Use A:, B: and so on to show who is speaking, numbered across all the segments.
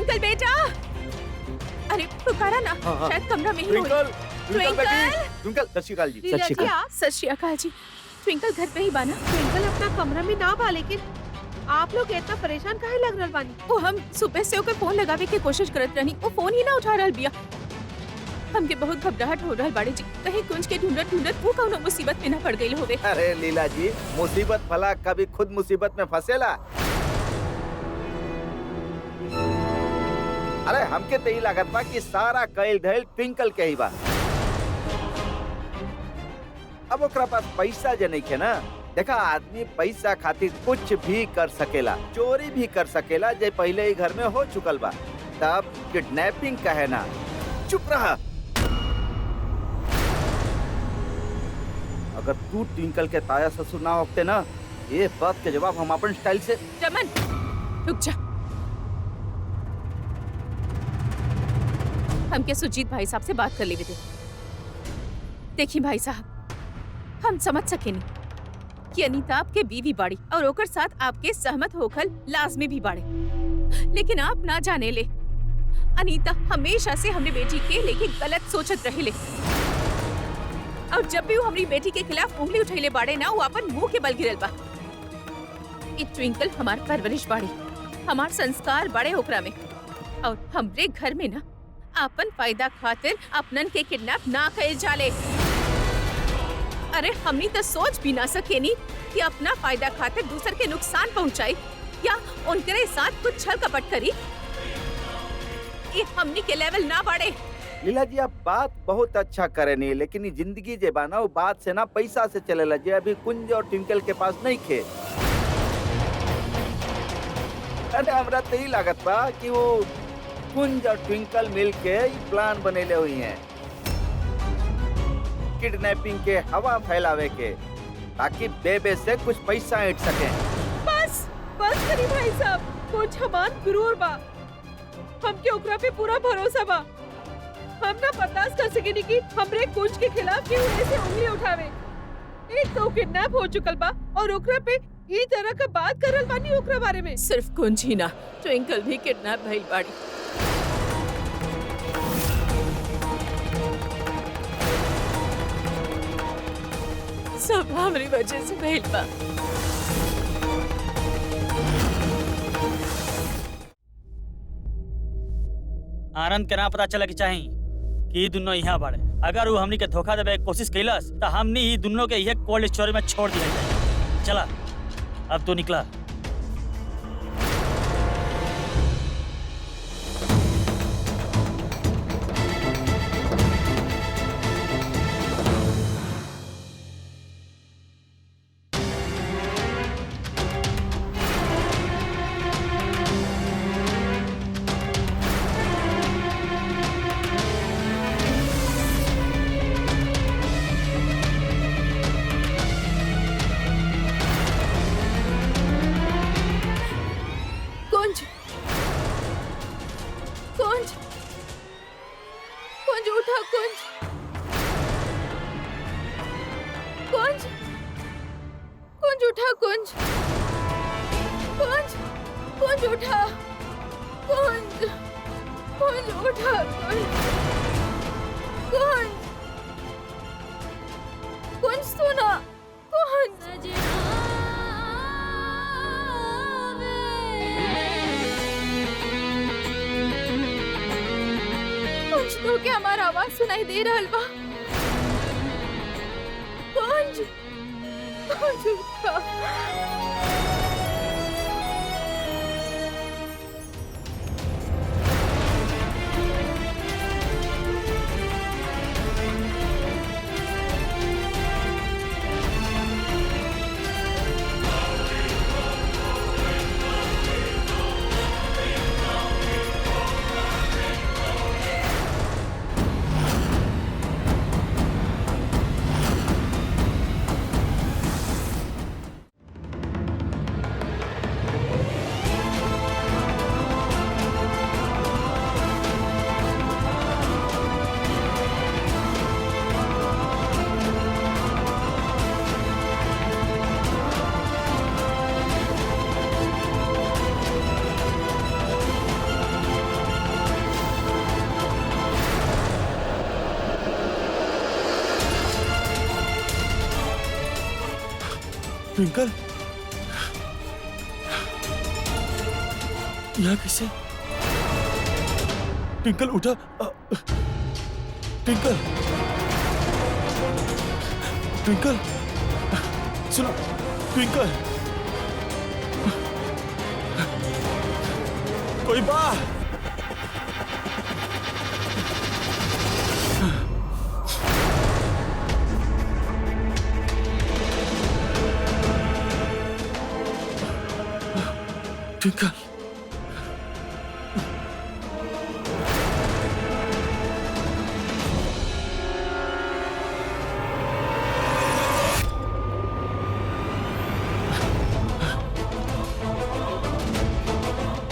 A: Twinkle बेटा, अरे पुकारा ना।
B: हाँ।
A: शायद कमरा में ही होगी।
B: ट्विंकल, ट्विंकल बेटी,
A: ट्विंकल,
B: ट्विंकल, सत श्री अकाल जी।
A: लीला जी, सत श्री अकाल जी। ट्विंकल घर पे ही बाना।
C: ट्विंकल अपना कमरा में ना बा, लेकिन आप लोग इतना परेशान काहे लग रहल बानी?
A: वो हम सुबह से ओकर फोन लगावे की कोशिश करत रहनी, वो फोन ही ना उठा रहल बिया। हमके बहुत घबराहट हो रहल बाड़े जी, कहीं कुंज के ढूंढत ढूंढत वो कौनो मुसीबत में ना पड़ गई होवे।
B: अरे लीला जी, मुसीबत भला कभी खुद मुसीबत में फंसेला। अरे हमके तो ही लागत बा कि सारा कैल धैल ट्विंकल के ही बा। अब ओकरा पास पैसा जे नहीं है ना, देखा आदमी पैसा खातिर कुछ भी कर सकेला, चोरी भी कर सकेला, जे पहले ही घर में हो चुकल बा। तब किडनैपिंग कहे ना। चुप रहा। अगर तू ट्विंकल के ताया ससुर ना होते ना, ये बात के जवाब हम अपन स्टाइल से।
A: रमन, रुक जा। हमके सुजीत भाई साहब से बात कर लेवे दे। देखिए भाई साहब, हम समझ सके नहीं कि अनीता आपके बीवी बाड़ी और ओकर साथ आपके सहमत होकर लाजमी भी बाड़े, लेकिन आप ना जाने ले, अनीता हमेशा से हमने बेटी के लेके गलत सोचत रहे ले, और जब भी वो हमारी बेटी के खिलाफ उंगली उठैले बाड़े ना, वो अपन मुंह के बल गिरल बा। ई ट्विंकल हमार परवरिश बाड़ी, हमार संस्कार बड़े ओकरा में, और हमरे घर में ना अपन फायदा खातिर अपनन के किडनैप ना कइल जाले। अरे हमनी तो सोच भी ना सकेनी कि अपना फायदा खातिर दूसर के नुकसान पहुंचाई या उनके साथ कुछ छल कपट करी। ये हमनी के लेवल ना बढ़े।
B: लीला जी, आप बात बहुत अच्छा करे नहीं, लेकिन ये जिंदगी जे बाना वो बात से ना पैसा से चलेला, जे अभी कुंज और ट्विंकल के पास नहीं खे। अरे हमरा तो ही लागत बा कि वो कुंज और ट्विंकल मिल के प्लान बनेले हुई हैं किडनैपिंग के हवा फैलावे के, ताकि बेबे से कुछ पैसा ऐंठ सके।
C: बस बस करी भाई साहब, कुछ हमार गुरूर बा, हमके ओकरा पे पूरा भरोसा बा। हम ना बर्दाश्त कर सकेनी कि हमरे कुंज के खिलाफ केहू ऐसे उंगली उठावे। एक तो किडनैप हो चुकल बा और ओकरा पे ई तरह का बात करल बानी ओकरा बारे में।
A: सिर्फ कुंज ही ना, ट्विंकल भी किडनैप भइल बाड़ी। सब हमारी वजह से भइल बा।
D: आनंद के ना पता चला कि चाही कि ई दुनो यहाँ बाड़े। अगर वो हमनी के धोखा देवे के कोशिश कैलस तो हमनी ही दुनो के ये कोल्ड स्टोरेज में छोड़ दिया जाए। चला, अब तो निकला।
A: कुंज, कुंज, कुंज उठा। कुंज, कुंज, कुंज उठा। कुंज, कुंज, कुंज उठा। कुंज, कुंज उठा। कुंज, कुंज सुना। कुंज, कुंज तो क्या हमारा आवाज सुनाई दे रहल बा? कुंज, कुंज उठा।
E: ट्विंकल, यहाँ कैसे? ट्विंकल उठा। ट्विंकल, ट्विंकल, सुनो, ट्विंकल, कोई बात? ट्विंकल,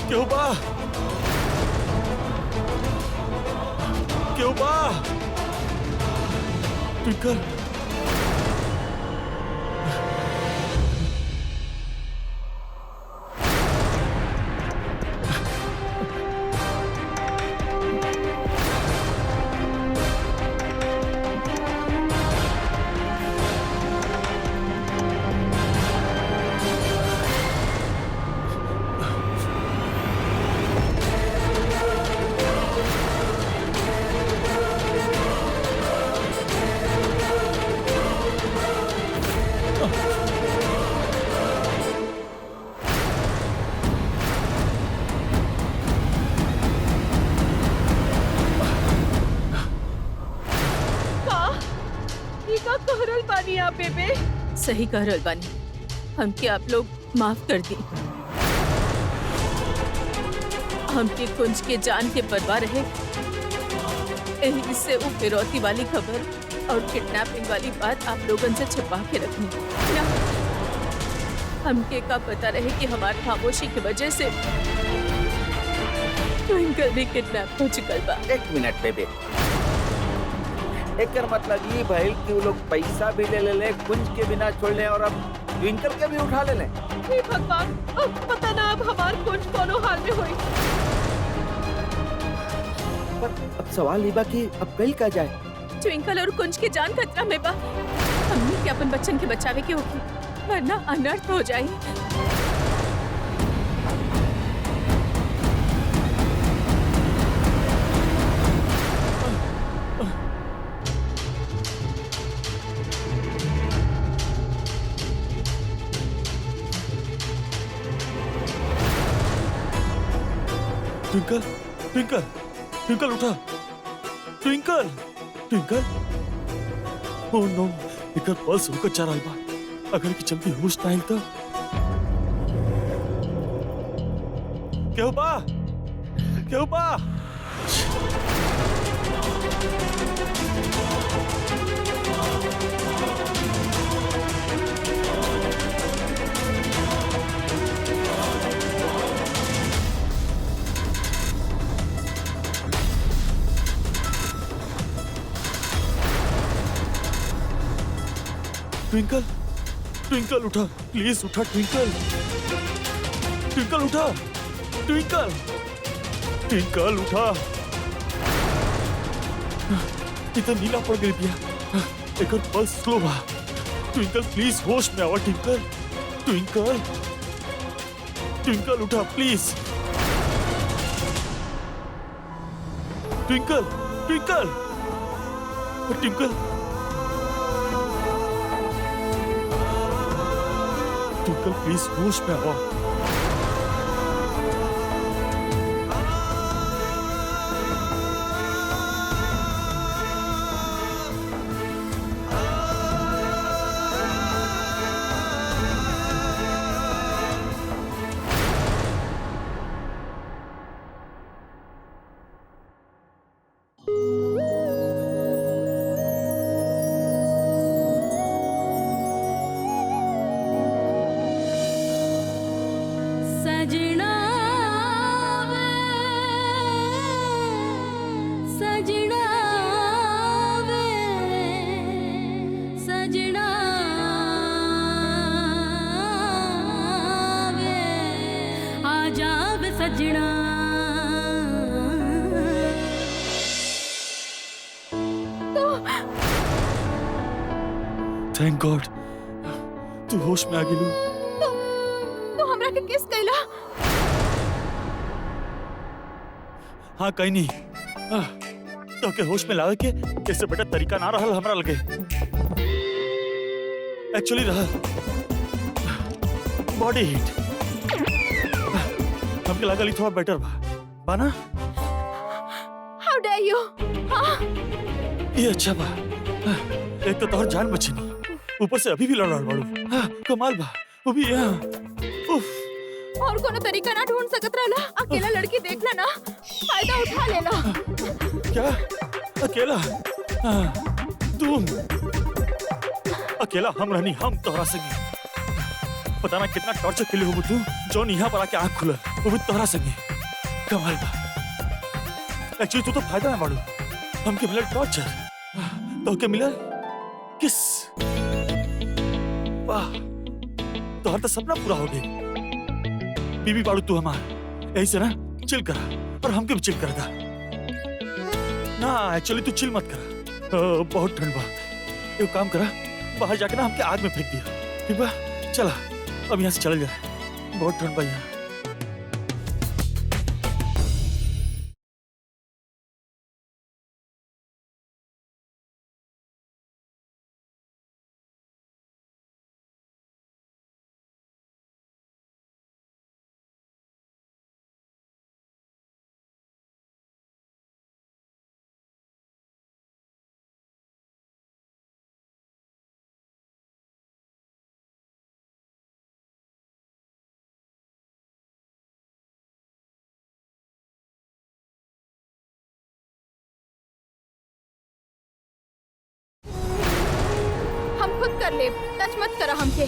E: क्यों बा? क्यों बा? ट्विंकल,
C: कहरल बानी आप बेबे।
A: सही कह रहल बानी, हमके आप लोग माफ कर दी। हमके कुंज के जान के परवाह रहे, यही से वो फिरौती वाली खबर और किडनैपिंग वाली बात आप लोगन से छिपा के रखनी ना। हमके का पता रहे कि हमारी खामोशी की वजह से ट्विंकल भी किडनैप हो चुकल बा।
B: एक मिनट बेबे, एकर मतलब ये भइल कि वो लोग पैसा भी ले कुंज के बिना छोड़ ले और अब ट्विंकल के भी उठा ले।
C: हे भगवान, अब पता ना अब हमार कुंज कोनो हाल में होई।
B: पर अब सवाल ये बा कि अब कल का जाए?
A: ट्विंकल और कुंज की जान खतरा में बा। हमने के अपन बच्चन के बचावे के होगी, वरना अनर्थ हो जाए।
E: ट्विंकल, ट्विंकल, ट्विंकल उठा। ट्विंकल, ट्विंकल, ओह नो, एकर पल्स होकर जा रहल बा। अगर कि जल्दी होश ना आइल तो क्यों बा? क्यों बा? ट्विंकल, ट्विंकल उठा, प्लीज उठा ट्विंकल। ट्विंकल उठा, ट्विंकल, ट्विंकल उठा। इतना नीला पड़ गई बिया, एकर पल्स स्लो बा। ट्विंकल प्लीज होश में आवा। ट्विंकल, ट्विंकल, ट्विंकल उठा please. Twinkle, twinkle, twinkle, twinkle please होश में आओ। थैंक गॉड, तू तू होश में आ गेलू।
A: तो हमरा के किस कैला?
E: हाँ कहीं नहीं। तो के होश में लावे के कैसे बेटा तरीका ना रहल हमरा लगे। एक्चुअली रहा बॉडी हीट। हमके लागल थोड़ा बेटर बा ना?
A: हाउ डेयर यू?
E: ये अच्छा बा। एक तो तोहर जान बची नहीं, ऊपर से अभी भी लड़ बाड़ू। कमाल बा। वो भी यहाँ। उफ।
A: और कोनो तरीका ना ढूंढ सकत रहला? अकेला लड़की देखला ना, फायदा उठा लेला।
E: क्या अकेला? तुम अकेला? हम रहनी, हम तोहरा संगे। पता ना कितना टॉर्चर के लिए हो तू, जो यहाँ पर आके आँख खुला, वो भी तोहरा संगे। कमाल बा। एक्चुअली तू तो फायदा ना बाड़ू। हमके मिला टॉर्चर, तो के मिला किस। वाह, तोहर तो सपना पूरा हो गई। बीबी बाड़ू तू हमार, ऐसे ना चिल करा और हमके भी चिल करा। ना एक्चुअली तू चिल मत करा, बहुत ठंड बा। एक काम करा, बाहर जाके ना हमके आग में फेंक दिया, ठीक बा? चला अब यहाँ से चल जाए, बहुत ठंड बा यहाँ।
A: हम खुद कर ले, टच मत करा हमके।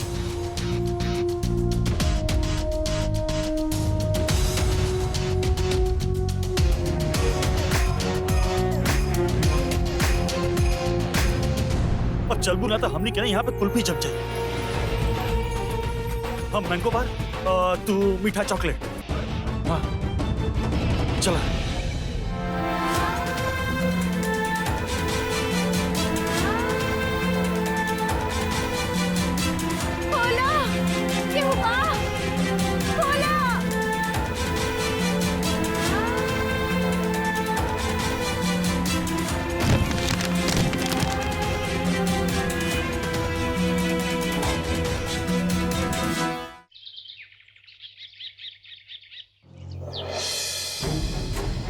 E: अब चलबू ना तो हमने क्या यहाँ पे कुल्फी जम जाए। हम मैंगो बार, तू मीठा चॉकलेट। हाँ चला।
A: खोला, क्यों बा? खोला।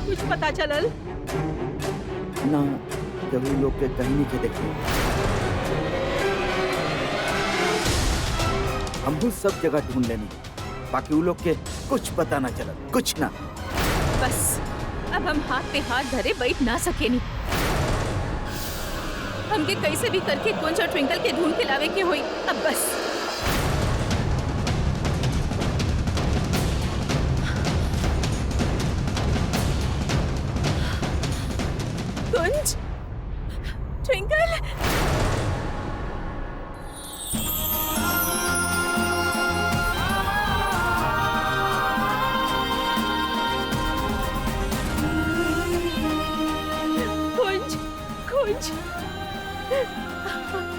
C: कुछ पता चलल?
B: ना जब वो लोग के कहीं के देखे, हम भी सब जगह ढूंढ लेनी, बाकी वो लोग के कुछ पता ना चला, कुछ ना।
A: बस अब हम हाथ पे हाथ धरे बैठ ना सके नहीं। हमके कैसे भी करके कुंज और ट्विंकल के ढूंढ के लावे के होई। अब बस कुंज, ट्विंकल।
C: कुंज, कुंज,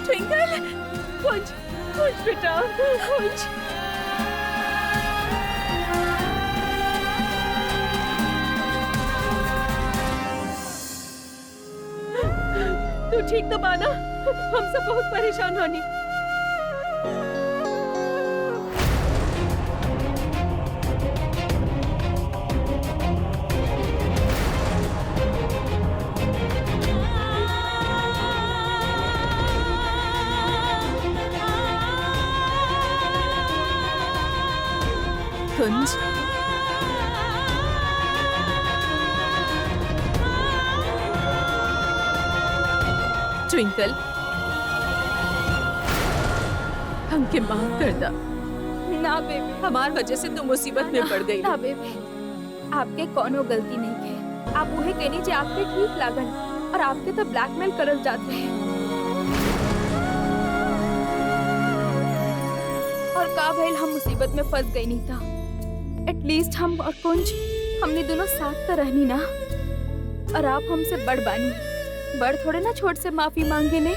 A: ट्विंकल,
C: कुंज, कुंज बेटा, कुंज। तू ठीक तो बाना? हम सब बहुत परेशान होनी।
A: कुंज, ट्विंकल, हमके माफ कर दा।
F: ना बेबी,
A: हमार वजह से तू मुसीबत में पड़ गई।
F: ना बेबी, आपके कोनो गलती नहीं है। आप उहे कहनी जे आपके ठीक लागल और आपके तो ब्लैकमेल करल जाते हैं। और का भइल, हम मुसीबत में फंस गई नहीं था। एटलीस्ट हम और कुंज, हमने दोनों साथ तो रहनी ना। और आप हमसे बड़ बानी, बड़ थोड़े ना छोट से माफी मांगे ले।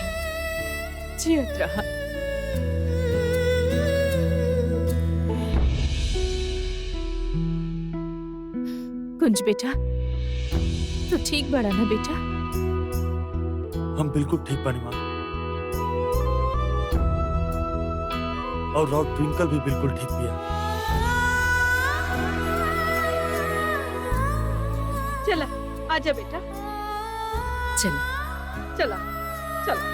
A: जियत रहा। कुंज बेटा, तू ठीक बड़ा ना बेटा?
E: हम बिल्कुल ठीक बानी माँ। और राउत ट्विंकल भी बिल्कुल ठीक भी है।
C: चला आजा बेटा,
A: चलो
C: चला चला।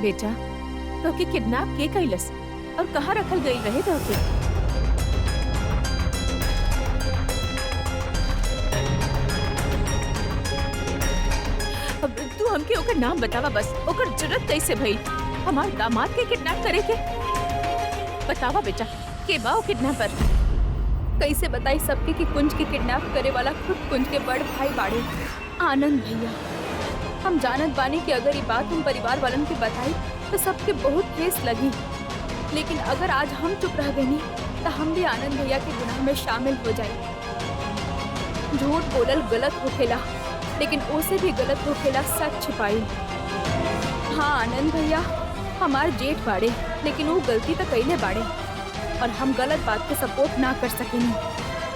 A: बेटा, तो के किडनैप के कैलस और कहाँ रखल गई रहे तो के? अब तू हमके ओकर नाम बतावा बस, ओकर जरूरत कैसे भई हमार दामाद के किडनैप करे के? बतावा बेटा, के बा ओ किडनैपर?
F: कैसे बताई सबके कि कुंज के किडनैप करे वाला खुद कुंज के बड़ भाई बाड़े, आनंद भैया। हम जानत बानी कि अगर ये बात हम परिवार वालन के बताई तो सबके बहुत ठेस लगी, लेकिन अगर आज हम चुप रह गई तो हम भी आनंद भैया के गुनाह में शामिल हो जाए। झूठ बोलल गलत होखेला, लेकिन उसे भी गलत होखेला सच छिपाई। हाँ आनंद भैया हमार जेठ बाड़े, लेकिन वो गलती तो कैले बाड़े और हम गलत बात के सपोर्ट ना कर सकेनी।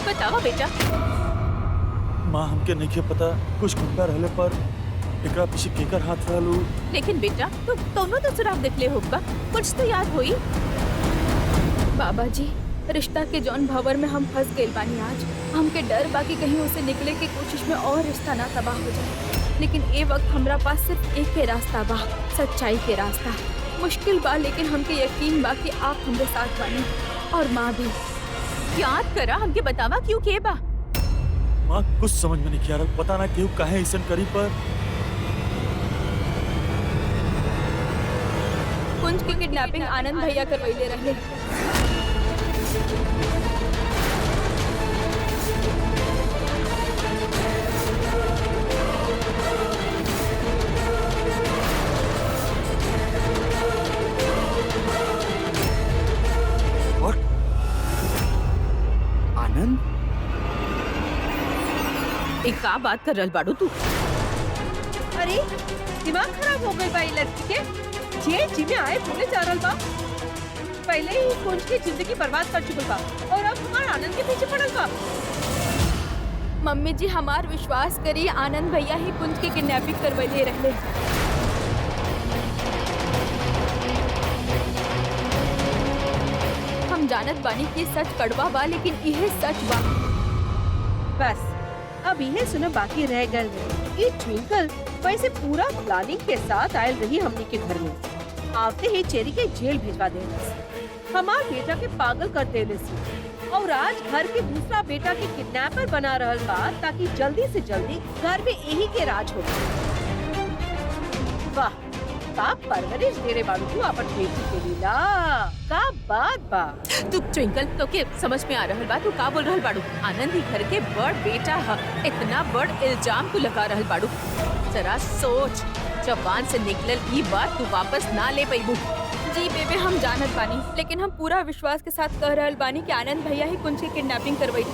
A: बतावा बेटा।
E: माँ हमके नहीं पता कुछ गुंडा रहले पर एकरा पीछे केकर हाथ रहलू।
A: लेकिन बेटा तू दोनों तो सुराग दिखले होगा, कुछ तो याद होई।
F: बाबा जी रिश्ता के जौन भंवर में हम फंस गए बानी आज, हमके डर बाकी कहीं उसे निकले की कोशिश में और रिश्ता ना तबाह हो जाए। लेकिन ए वक्त हमरा पास सिर्फ एक के रास्ता बा, सच्चाई के रास्ता। मुश्किल बा लेकिन हमके यकीन बा कि आप हमरे साथ बानी और माँ भी।
A: याद करा हमके बतावा क्यों के बा?
E: माँ कुछ समझ में नहीं आ रहा, पता ना क्यों काहे ऐसन करी पर
F: कुंज की किडनैपिंग आनंद भैया करवैले रहे।
E: What?
B: आनंद,
A: एक का बात कर रहल बाड़ू तू?
C: अरे दिमाग खराब हो गई भाई लड़की के, जेल जी में आए बोले जा रहल बा। पहले ही कुंज की जिंदगी बर्बाद कर चुकल बा और अब हमारा आनंद के पीछे पड़ल बा।
F: मम्मी जी हमार विश्वास करी, आनंद भैया ही कुंज की किडनैपिंग करवैले रहे। हम जानत बानी कि सच कड़वा बा, लेकिन यह सच बा।
C: बस अब यह सुनो बाकी रह गल है। ये ट्विंकल वैसे पूरा प्लानिंग के साथ आयल रही हमनी के घर में। आते ही चेरी के जेल भेजवा देलस, हमार बेटा के पागल कर देलस और आज घर के दूसरा बेटा के किडनैपर बना रहल बा ताकि जल्दी से जल्दी घर में यही के राज हो। वाह का परवरिश दे रे बाड़ू तू अपन बेटी के लीला, का बात बा।
A: तू ट्विंकल तो के समझ में आ रहल बा तू का बोल रहल बाड़ू? आनंद ही घर के बड़ बेटा है, इतना बड़ इल्जाम तू लगा रहल बाड़ू। जरा सोच, जबान से निकलल ई बात तू वापस ना ले पैबू।
F: जी बेबे हम जानत बानी, लेकिन हम पूरा विश्वास के साथ कह रहल बानी कि आनंद भैया ही कुंज की किडनैपिंग करवाई।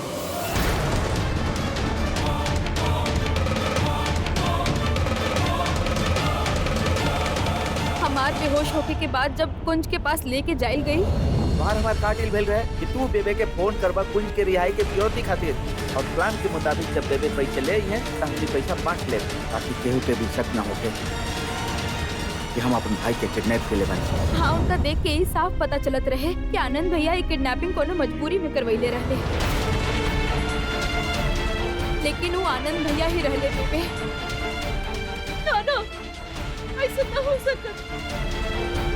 F: हमार बेहोश होके के बाद जब कुंज के पास लेके जाइल गई,
B: बार बार का डील भेल रहे कि तू बेबे के फोन करवा कुंज के रिहाई के सियोरिटी खातिर, और प्लान के मुताबिक जब बेबे पैसे ले आई है तो हम पैसा बांट ले ताकि केहू पे भी शक न होके कि हम अपन भाई के किडनैप के लिए बने।
F: हाँ उनका देख के ही साफ पता चलत रहे कि आनंद भैया ये किडनैपिंग कोनो मजबूरी में करवैले रहे, लेकिन वो आनंद भैया ही रहले बेबे।
C: ना ना ऐसा ना हो सकता,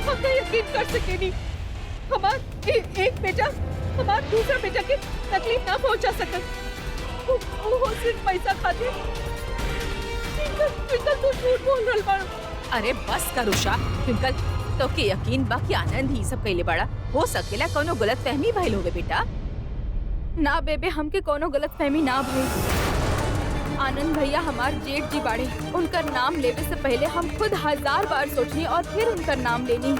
C: हम तो यकीन कर सके नहीं। हमार एक बेटा हमार दूसरा बेटा के तकलीफ ना पहुंचा सकत। वो सिर्फ पैसा खातिर। ट्विंकल तू झूठ बोल रहल बाड़ू।
A: अरे बस कर उषा, ट्विंकल तो के यकीन बा कि आनंद ही सब कैले बड़ा? हो सकेला कोनो गलत फहमी भइल होवे बेटा।
F: ना बेबे हमके कोनो गलत फहमी ना भई। आनंद भैया हमार जेठ जी बाड़े, उनका नाम लेवे से पहले हम खुद 1000 बार सोचनी और फिर उनका नाम लेनी।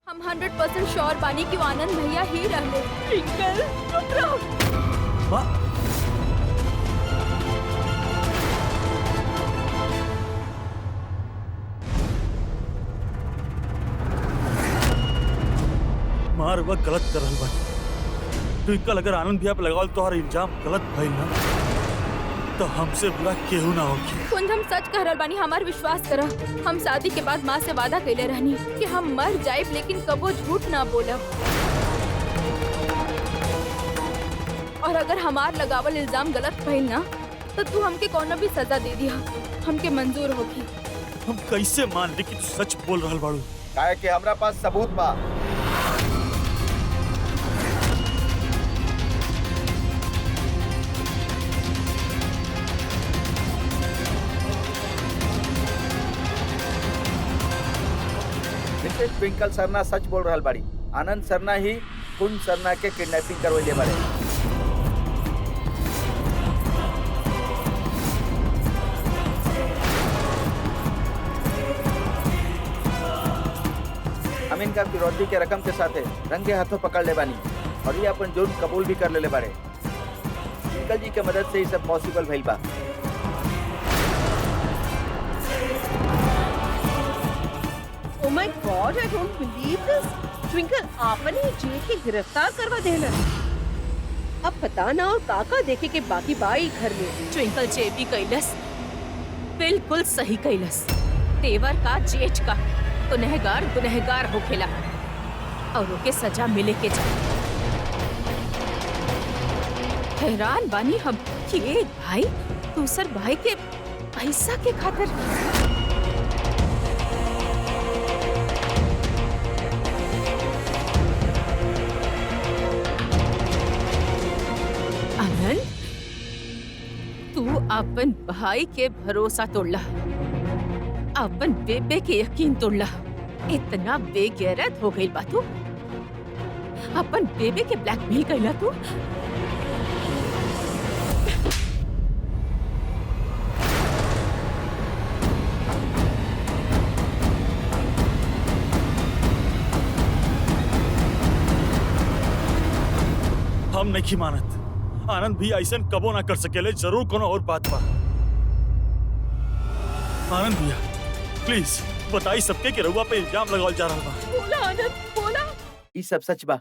F: हम 100% श्योर बानी कि वो आनंद भैया ही रहले।
C: ट्विंकल चुप रहो।
E: माँ हमार वक्त गलत कर रहल बानी। ट्विंकल अगर आनंद भैया पे लगावल तोहर इल्जाम गलत भइल ना तो हमसे बुरा केहू ना होगी।
F: कुंज हम सच कह रहल बानी, हमार विश्वास करा। हम शादी के बाद माँ से वादा कैले रहनी कि हम मर जाइब लेकिन कबो झूठ ना बोलब। और अगर हमार लगावल इल्जाम गलत भइल ना तो तू हमके कोनो भी सजा दे दिया, हमके मंजूर होगी।
E: हम कैसे मान ली कि तू सच बोल रहल बाड़ू?
B: काहे कि हमरा पास सबूत बा। मिसेस ट्विंकल सरना सच बोल रहल बाड़ी। आनंद सरना ही कुंज सरना के किडनैपिंग करवैले बाड़े। हम इनका फिरौती के रकम के साथे रंगे हाथों पकड़ ले बानी और ये अपन जुर्म कबूल भी कर लेले बाड़े। ट्विंकल जी के मदद से ये सब पॉसिबल भइल बा।
C: Oh my God, I don't believe this. Twinkle आपने जे के गिरफ्तार करवा देना। अब पता ना और काका देखे के बाकी बाई घर में।
A: ट्विंकल जे भी कैलस बिल्कुल सही कैलस। तेवर का जेठ का गुनहगार गुनहगार होखेला और ओके सजा मिले के चाहिए। हैरान बानी हम कि एक भाई दूसर भाई के पैसा के खातिर। आनंद, तू अपन भाई के भरोसा तोड़ला, अपन बेबे के यकीन तोड़ला। इतना बेगैरत हो गई बा तू। अपन बेबे के ब्लैकमेल कैला तू।
E: हम नहीं मानत। आनंद भी ऐसा कबो ना कर सकेले। जरूर कोनो और बात बा। आनंद भैया प्लीज बताई सबके कि रउआ पे इल्जाम लगावल जा रहा बा।
C: बोला आनंद, बोला।
B: ये सब सच बा।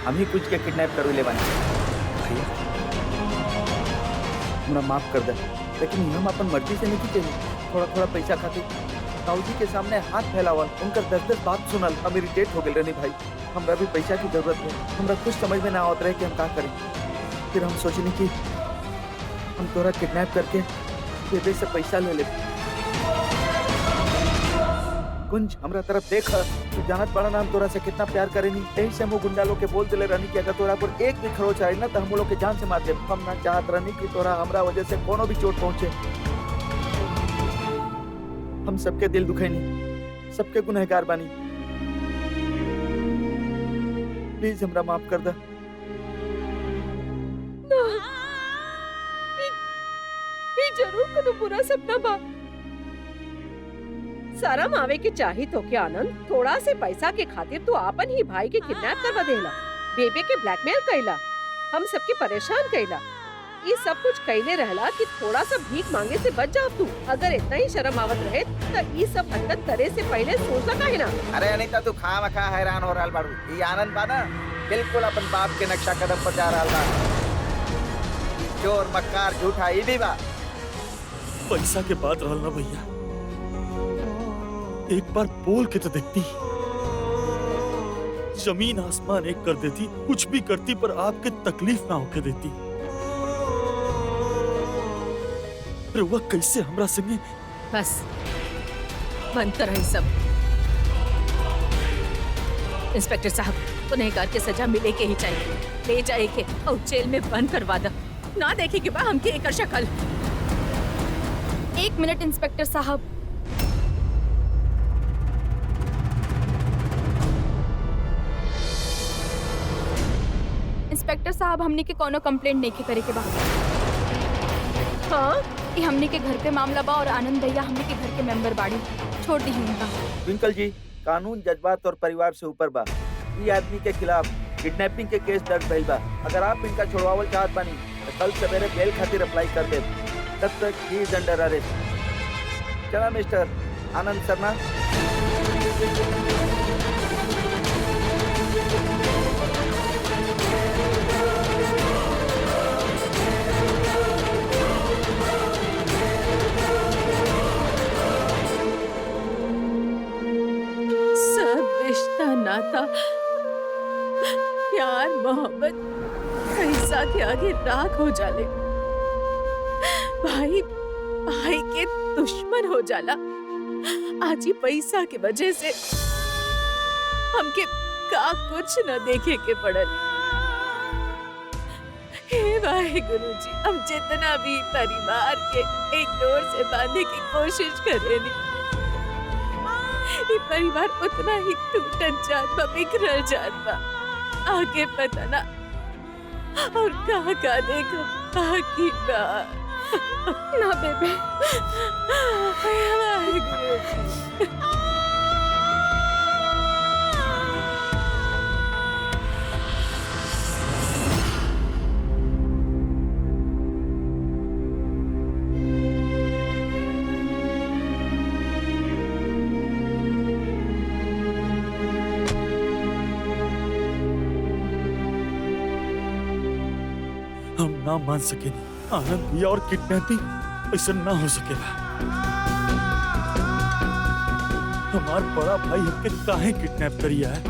B: हम ही कुछ के किडनैप करू ले बानी। भैया हमरा माफ कर दे, लेकिन हम अपन मर्जी से नहीं की। थोड़ा थोड़ा पैसा खातिर ताऊजी के सामने हाथ फैलावल, उनकर 10-10 बात सुनल, हम इरिटेट हो गए रहनी भाई। हमरा भी पैसा की जरूरत है। हमरा कुछ समझ में ना आवत रहे कि हम क्या करें। फिर हम सोचनी कि हम तोरा किडनैप करके बेबे से पैसा ले ले। कुंज हमरा तरफ देख, तू जानत बड़ा ना हम तोरा से कितना प्यार करेनी। यही से हम गुंडा लोग के बोल दिले रहनी कि अगर तोरा पर एक भी खरोच आए ना तो हम लोग के जान से मार दे। हम ना चाहत रहनी कि तोरा हमरा वजह से कोनो भी चोट पहुंचे। हम सबके दिल दुखैनी, सबके गुनहगार बानी। प्लीज हमरा माफ कर दे।
C: जरूर कोनो बुरा सपना बा। सारा मावे के चाही तो क्या आनंद? थोड़ा से पैसा के खातिर तू आपन ही भाई के किडनैप करवा देला, बेबे के ब्लैकमेल कैला, हम सबके परेशान कैला। ये सब कुछ कैले रहला कि थोड़ा सा भीख मांगे से बच जाओ तू। अगर इतना ही शर्म आवत रहे तो ये सब हरकत करे से पहले सोचना काहे ना?
B: अरे अनीता, तू खामखा हैरान हो रहल बाड़ू। ये आनंद बा ना, बिल्कुल अपन बाप के नक्शा कदम पर जा रहल बा। चोर मक्कार झूठा ये भी बा।
E: पैसा के बात रहल ना भैया, एक बार बोल के तो देखती। जमीन आसमान एक कर देती, कुछ भी करती पर आपके तकलीफ ना होके देती। रउआ कैसे हमरा संगे?
A: बस बंद कर रही सब। इंस्पेक्टर साहब, गुनहगार के सजा मिले के ही चाहिए। ले जाए के और जेल में बंद करवा दो। ना देखे के बाद हमके एक शक्ल।
F: 1 मिनट इंस्पेक्टर साहब। इंस्पेक्टर साहब, हमने के कोनो कंप्लेंट नहीं करे के बाद।
C: हाँ,
F: ये हमने के घर पे मामला बा और आनंद भैया हमने के घर के मेंबर बाड़ी। छोड़ दी उनका।
B: ट्विंकल जी, कानून जज्बात और परिवार से ऊपर बा। ये आदमी के खिलाफ किडनैपिंग के केस दर्ज भइल बा। अगर आप इनका छोड़वावल चाहत बानी तो कल सवेरे बेल खातिर अप्लाई कर दे। तब तक ही इज अंडर अरेस्ट। चला मिस्टर, आनंद शर्मा।
A: सब रिश्ता नाता प्यार मोहब्बत पैसा के आगे राख हो जाले। भाई भाई के दुश्मन हो जाला। आज ही पैसा के वजह से हमके का कुछ न देखे के पड़ल। हे वाहेगुरु जी, हम जितना भी परिवार के एक डोर से बांधने की कोशिश करेनी, ये परिवार उतना ही टूटत जात बा, बिखरल जात बा। आगे पता ना और का देखा बाकी बा।
F: ना बेबे,
A: वाहेगुरु जी।
E: हम ना मान सके आनंद भैया और किडनैपिंग ऐसा ना हो सकेला। हमार बड़ा भाई हमके काहे किडनैप करिया है?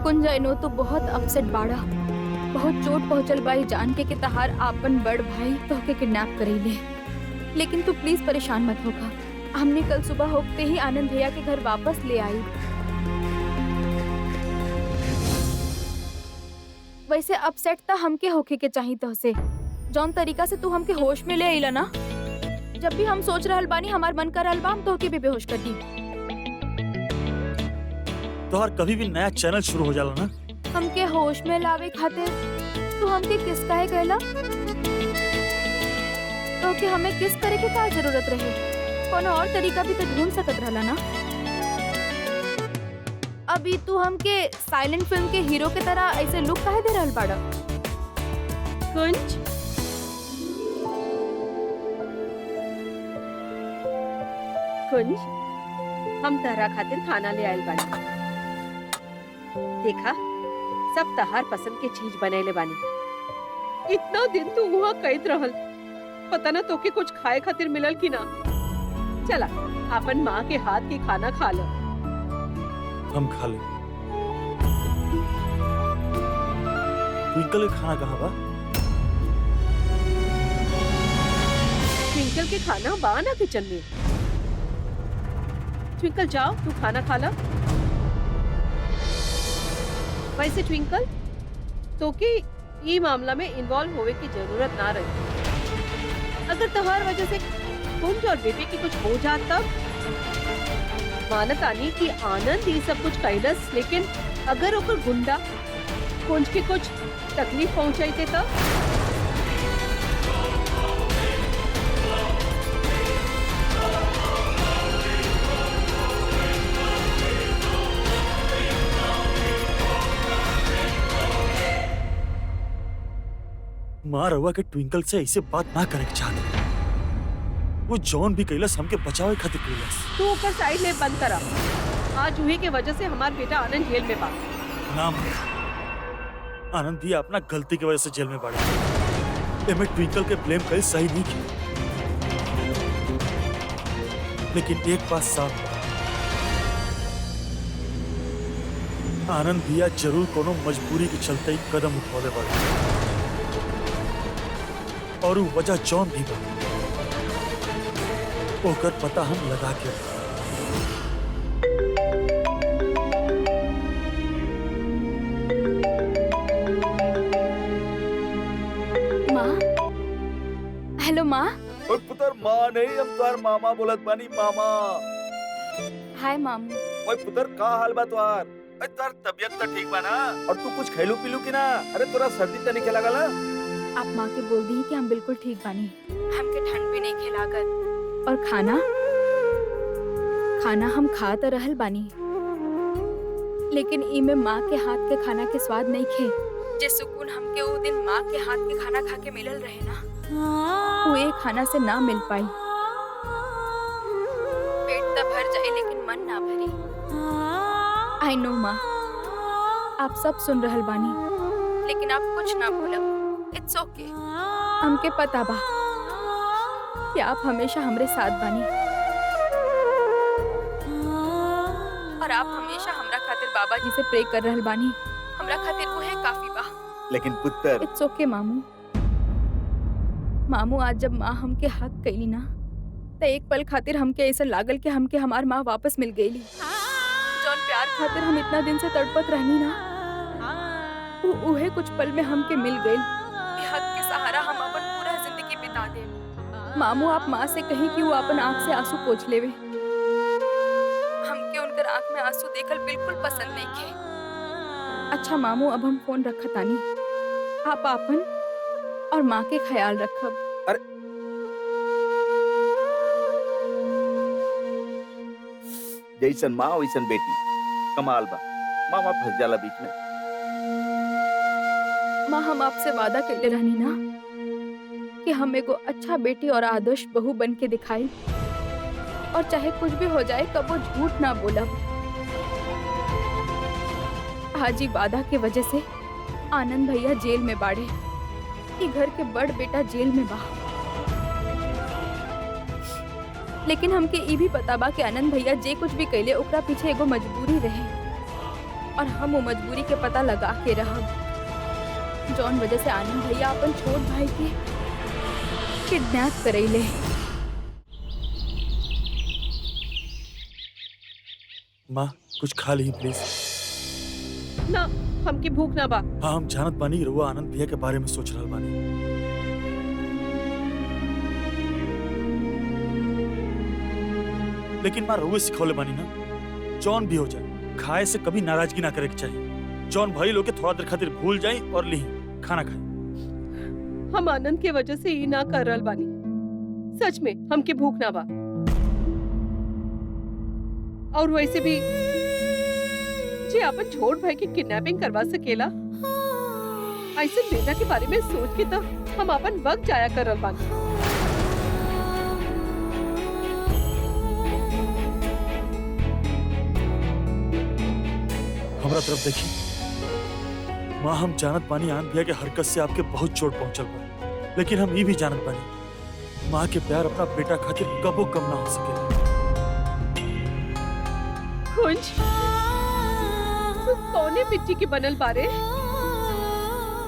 F: कुंजनो तो बहुत अपसेट बाड़ा, बहुत चोट पहुंचल बाई जान के कि तहार आपन बड़ भाई तोहके किडनैप करीले। लेकिन तू प्लीज परेशान मत होगा, हमने कल सुबह होते ही आनंद भैया के घर वापस ले आई। वैसे अपसेट तो हमके होके के चाहिए तोहसे। जौन तरीका से तू हमके होश में ले आइला ना, जब भी हम सोच रहल बानी हमार मन कर रहल बा हम तोहके भी बेहोश कर दी।
E: तोहर कभी भी नया चैनल शुरू हो जाला ना,
F: हमके होश में लावे खातिर तू हमके किस काहे कहला? तो कि हमें किस करे के का जरूरत रहे? कोनो और तरीका भी तो ढूंढ सकत रहला ना। अभी तू हमके साइलेंट फिल्म के हीरो के तरह ऐसे लुक काहे दे रहल बाड़ा?
C: कुंज, कुंज, हम तहरा खातिर खाना ले आइल बानी। देखा, सब तहार पसंद के चीज बनैले बानी। इतना दिन तू वहाँ कैद रहल, पता ना तोके कुछ खाए खातिर मिलल कि ना। चला, अपन माँ के हाथ के खाना खा लो।
E: हम खा ले। ट्विंकल के खाना कहाँ बा?
C: ट्विंकल के खाना बा ना किचन में। ट्विंकल जाओ, तू खाना खा ला। वैसे ट्विंकल, तो कि ये मामला में इन्वॉल्व होवे की जरूरत ना रही। अगर तुम्हार वजह से कुंज और बेबी की कुछ हो जात तब मानत आनी कि आनंद ये सब कुछ कैलस, लेकिन अगर ओकर गुंडा कुंज के कुछ तकलीफ पहुंचाई तब
E: माँ रवा के ट्विंकल से ऐसे बात ना करे के चाहते। वो जॉन भी कैलस हमके बचावे खातिर कैलस।
C: तू ऊपर साइड ले बंद करा। आज उहे के वजह से हमार बेटा आनंद जेल में बा।
E: नाम आनंद भी अपना गलती की वजह से जेल में पड़े। मैं ट्विंकल के ब्लेम कल सही नहीं की, लेकिन एक बात साफ, आनंद भैया जरूर कोनो मजबूरी के चलते ही कदम उठौले पड़े, और वो वजह जॉन भी बा। ओकर पता हम लगा के
F: माँ, हेलो माँ।
B: और पुत्र माँ नहीं, हम तुम्हार मामा बोलत बानी। मामा,
F: हाय मामू।
B: ओए पुत्र, का हाल बा तुहार? अरे तार तबियत तो ठीक बा ना? और तू कुछ खैलू पीलू की ना? अरे तोरा सर्दी तो नहीं लागल?
F: आप माँ के बोल दी कि हम बिल्कुल ठीक बानी, हमके ठंड भी नहीं खिलागत। और खाना हम खा तो रहल बानी, लेकिन इमे माँ के हाथ के खाना के स्वाद नहीं खे। जे सुकून हमके वो दिन माँ के हाथ के खाना खा के मिलल रहे ना, वो एक खाना से ना मिल पाई। पेट तो भर जाए लेकिन मन ना भरी। आई नो माँ, आप सब सुन रहल बानी, लेकिन आप कुछ ना बोलब। इट्स ओके। हमके पता बा कि आप हमेशा हमरे साथ बानी और आप हमेशा हमरा खातिर बाबा जी से प्रे कर रहल बानी। हमरा खातिर वो है काफी बा।
B: लेकिन पुत्र,
F: इट्स ओके मामू। मामू आज जब माँ हमके हक कैली ना, तो एक पल खातिर हमके ऐसा लागल कि हमके हमार माँ वापस मिल गईली। जौन प्यार खातिर हम इतना दिन से तड़पत रहनी ना, वो उहे कुछ पल में हमके मिल गई। हक के सहारा हम अपन पूरा जिंदगी बिता दे। मामू आप माँ से कहीं कि वो अपन आँख से आंसू पोंछ लेवे। हमके उनकर आँख में आंसू देखल बिल्कुल पसंद नहीं खे। अच्छा मामू, अब हम फोन रखत आनी। आप अपन और माँ के ख्याल रखब।
B: जैसन माँ वैसन बेटी, कमाल बा। मामा फंस जाला बीच में।
F: माँ, हम आपसे वादा कैले रहनी ना कि हम एगो अच्छा बेटी और आदर्श बहू बन के दिखाई, और चाहे कुछ भी हो जाए कबो झूठ ना बोलब। आज ही वादा के वजह से आनंद भैया जेल में बाड़े। कि घर के बड़ बेटा जेल में बा, लेकिन हमके ई भी पता बा कि आनंद भैया जे कुछ भी कैले ओकरा पीछे एगो मजबूरी रहे, और हम वो मजबूरी के पता लगा के रहब। जौन वजह से आनंद भैया अपन छोट भाई के किडनैप करैले।
E: माँ, कुछ खा ली प्लीज।
C: ना, हमके भूख ना बा।
E: हाँ, हम जानत बानी रउआ आनंद भैया के बारे में सोच रहल बानी, लेकिन माँ रउआ सिखौले बानी ना, जौन भी हो जाए खाए से कभी नाराजगी ना करे के चाहिए। जौन भाई लोग के थोड़ा देर खातिर भूल जाए और ली खाना खाए।
C: हम आनंद के वजह से ही ना कर रहल बानी। सच में हमके भूख ना बा। और वैसे भी जे अपन छोट भाई की किडनैपिंग करवा सकेला, ऐसे बेटा के बारे में सोच के तो हम अपन वक्त जाया कर रहल बानी।
E: हमरा तरफ देखी माँ, हम जानत बानी आनंद भैया के हरकत से आपके बहुत चोट पहुंचल बा, लेकिन हम ये भी जानत बानी माँ के प्यार अपना बेटा खातिर कबो कम ना हो सकेला।
C: कुंज, तू कौने मिट्टी के बनल बारे?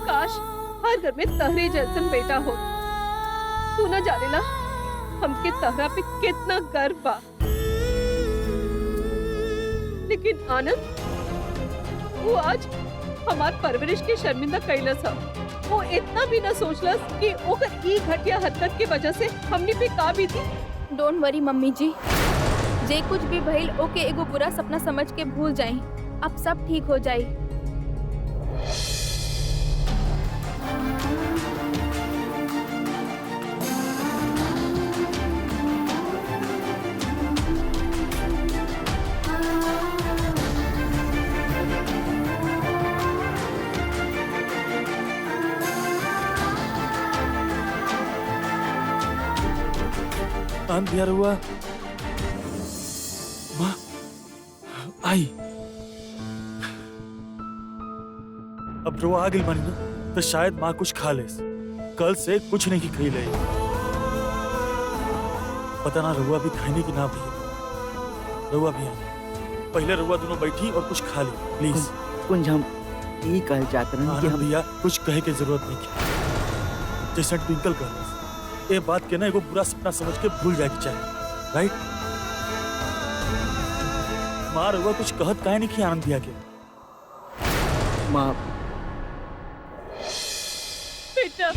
C: काश हर घर में तहरे जैसन बेटा हो। तू ना जानेला हमके तहरा पे कितना गर्व बा। लेकिन आनंद, वो आज हमार परवरिश के शर्मिंदा कैलस ह। वो इतना भी ना सोचलस कि ओकर ई घटिया हरकत के वजह से हमनी पे का भी थी।
F: डोंट वरी मम्मी जी, जे कुछ भी भइल ओके एगो बुरा सपना समझ के भूल जाई। अब सब ठीक हो जाई।
E: आनंद भैया रउआ माँ आई। अब रउआ आ गई बानी ना, तो शायद माँ कुछ खा ले। कल से कुछ नहीं खाई ले। पता ना रउआ भी खाने की ना भी। रउआ भी आए, पहले रउआ दोनों बैठी और कुछ खा ली प्लीज।
B: कुंज, हम ये कह चाहते हैं कि
E: आनंद
B: हम
E: भैया कुछ कहे के जरूरत नहीं है। जैसा ट्विंकल कर ये बात के ना एगो बुरा सपना समझ के भूल जाए के चाहिए, राइट? माँ रउआ कुछ कहत काहे नहीं कि आनंद भैया के?
B: माँ,
C: बेटा,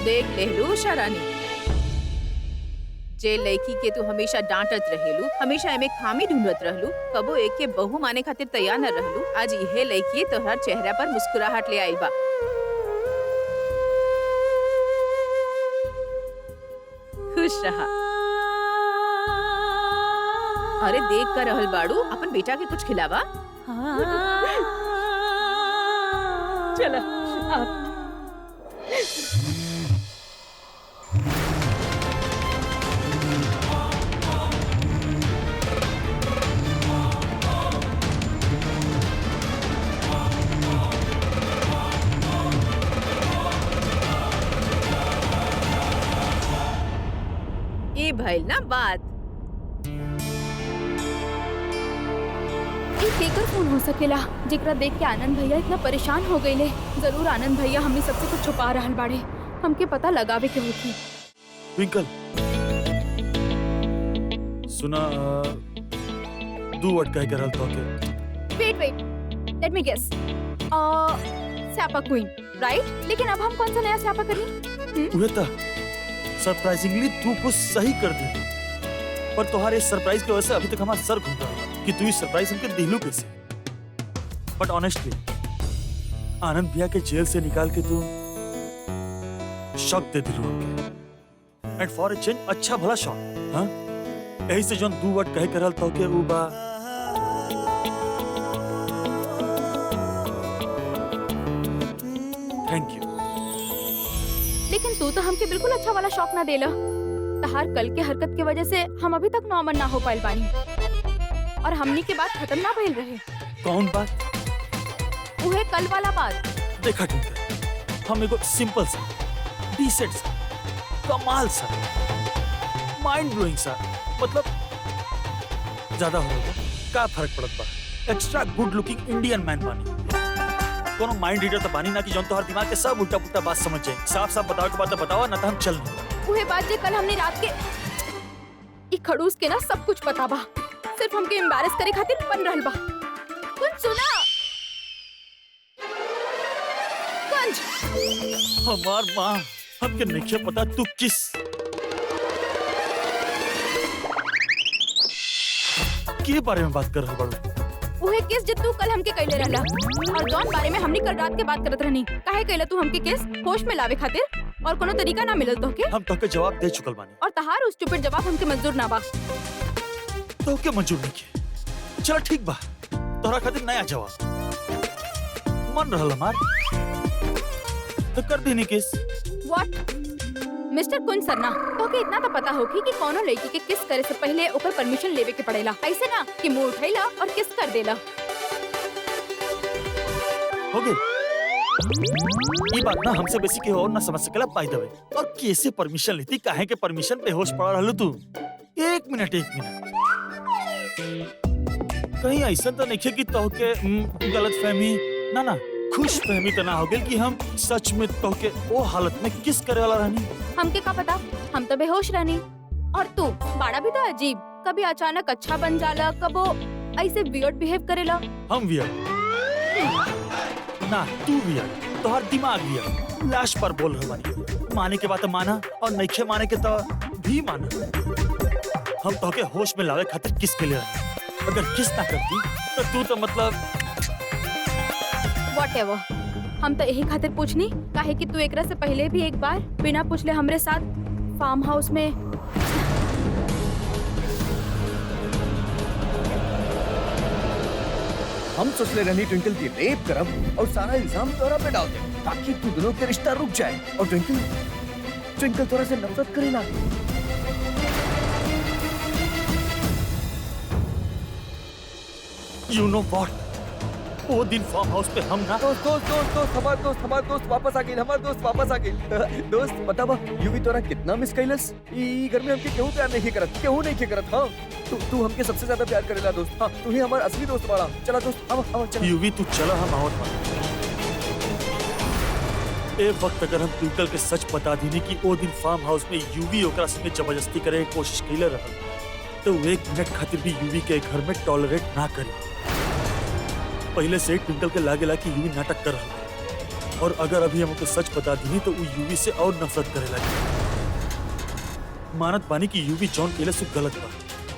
A: देख लेहलू उषा रानी, जे लड़की के तू हमेशा डांटत रहेलू, हमेशा एमे खामी ढूंढत रहलू, कबो एक के बहू माने खातिर तैयार न रहलू, आज यह लड़की तोहर चेहरा पर मुस्कुराहट ले आइल बा। खुश रहा। अरे देख कर रहल बाड़ू, अपन बेटा के कुछ खिलावा।
C: चला आप।
A: ये भइल ना बात।
F: ये केकर फोन हो सकेला जेकरा देख के आनंद भैया इतना परेशान हो गईले। जरूर आनंद भैया हमने सबसे कुछ छुपा रहल बाड़े। हमके पता लगावे के होती।
E: ट्विंकल सुना, दू वर्ड कह के रहल तो के।
F: Wait let me guess. Siyappa queen, right? लेकिन अब हम कौन सा नया स्यापा करनी?
E: उहे ता सरप्राइजिंगली तू कुछ सही कर दी, पर तुम्हारे सरप्राइज की वजह से अभी तक हमारा सर घूम रहा है कि तू इस सरप्राइज हमके दिलू कैसे। बट ऑनेस्टली आनंद भैया के जेल से निकाल के तू शॉक दे दिलू हमके, एंड फॉर ए चेंज अच्छा भला शॉक। हाँ, यही से जो दू वर्ड कह करल तो के ऊ बा थैंक यू।
F: लेकिन तू तो हमके बिल्कुल अच्छा वाला शौक ना देला। तहार कल के हरकत की वजह से हम अभी तक नॉर्मल ना हो पाइल बानी, और हमनी के बात खत्म ना भइल रहे।
E: कौन बात?
F: उहे कल वाला बात।
E: देखा ट्विंकल, हम एगो सिंपल सा, डिसेंट सा, कमाल सा, माइंड ब्लोइंग सा, मतलब ज्यादा हो गया का फर्क पड़त बा। Extra good looking Indian man बानी, कोनो माइंड रीडर तो बानी ना कि जौन तोहर दिमाग के सब उल्टा पुल्टा बात समझ जाए। साफ साफ बताओ के बात तो बताओ, ना तो हम चल नहीं।
F: उहे बात जे कल हमने रात के ई खड़ूस के ना सब कुछ पता बा, सिर्फ हमके एम्बैरेस करे खातिर बन रहल बा। कुछ सुना कुंज।
E: हमार माँ हमके नहीं पता तू किस के बारे में बात कर रहा बड़ू।
F: उहे किस जे तू कल हमके कइले रहला, और जौन बारे में हमनी कल रात के बात करत रहनी। काहे कइला तू हमके किस? होश में लावे खातिर, और कोनो तरीका ना मिलल तोहके।
E: हम तोके जवाब दे चुकल बानी,
F: और तहार उस स्टूपिड जवाब हमके मंजूर ना बा।
E: तोके मंजूर नहीं किया। चल ठीक बा, तोहरा खातिर नया जवाब मन रहल हमार, तो कर देनी किस।
F: व्हाट? मिस्टर कुंज सरना, तोके इतना तो पता होगी कि कोनो लड़की के किस करे से पहले ओकर परमिशन लेवे के पड़ेला। ऐसे ना कि मुंह उठैला और किस कर देला।
E: हो गई ये बात ना हमसे बेसी के और ना समझ सकेला बाय द वे। और कैसे परमिशन लेती, काहे के परमिशन पे होश पड़ा रहलू तू? एक मिनट कहीं ऐसा तो नहीं कि तोहके गलतफहमी ना खुश फहमी तो ना हो गई कि हम सच में तोहके वो हालत में किस करे वाला रहनी।
F: हमके का पता, हम तो बेहोश रहनी। और तू बाड़ा भी तो अजीब, कभी अचानक अच्छा बन जाला, कबो ऐसे वियर्ड बिहेव करेला।
E: हम वियर्ड ना, तू वियर्ड, तोहर दिमाग वियर्ड। लाश पर बोल रहा बानी, माने के बात माना और नइखे माने के तो भी माना। हम तोहके होश में लावे खातिर किस के लिए रहनी। अगर किस ना करती तो तू तो मतलब
F: Whatever. हम तो यही खातिर पूछनी काहे कि तू एकरा से पहले भी एक बार बिना पूछले हमरे साथ फार्म हाउस में
G: हम सोचले रहनी ट्विंकल की रेप करब और सारा इल्जाम तोरा पे डाल दे ताकि तू दोनों के रिश्ता रुक जाए। और ट्विंकल तोरा से नफरत करेला।
E: You know what? वो दिन फार्म हाउस पे हम ना
G: दोस्त हमार दोस्त वापस आ गई। दोस्त बतावा यूवी तोरा कितना मिस कैलस। ई घर में हमके केहू प्यार नहीं करत। हाँ तू हमके सबसे ज्यादा प्यार करेला दोस्त। हाँ तू ही हमार असली दोस्त बाड़ा। चला दोस्त अब चला।
E: यूवी तू चला, हम आवत बा। ए वक्त अगर हम ट्विंकल के सच बता दीनी कि वो दिन फार्म हाउस में यूवी ओकरा संगे जबरदस्ती करे के कोशिश कैले रहल, तो एक मिनट खातिर भी यूवी के घर में टॉलरेट ना करी। पहले से ट्विंकल के लागेला कि यूवी नाटक कर रहा है, और अगर अभी हम ओके सच बता दीनी तो वो यूवी से और नफरत करे लगी। मानत बानी कि यूवी जॉन केले से गलत बा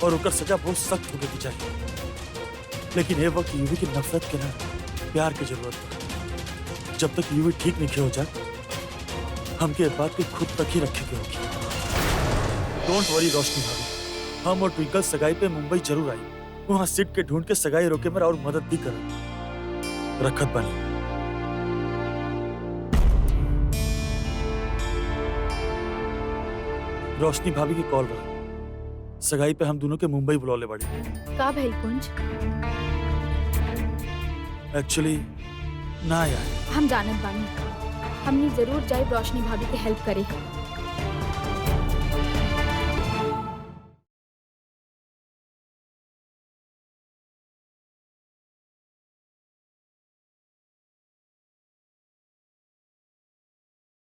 E: और ओकर सजा बहुत सख्त होके की चाहिए, लेकिन ये वक्त यूवी की नफरत के ना प्यार की जरूरत बा। जब तक यूवी ठीक नहीं हो जाए, हमके इस बात को खुद तक ही रखे के होगी। डोंट वरी रोशनी भाभी, हम और ट्विंकल सगाई पे मुंबई जरूर आई। वहाँ सिट के ढूंढ के सगाई रोके मेरा और मदद भी कर रखत बनी। रोशनी भाभी की कॉल रहा, सगाई पे हम दोनों के मुंबई बुलौले बड़ी।
F: का भइल कुंज?
E: एक्चुअली ना यार,
F: हम जानत बानी, हमनी जरूर जाए रोशनी भाभी के हेल्प करे।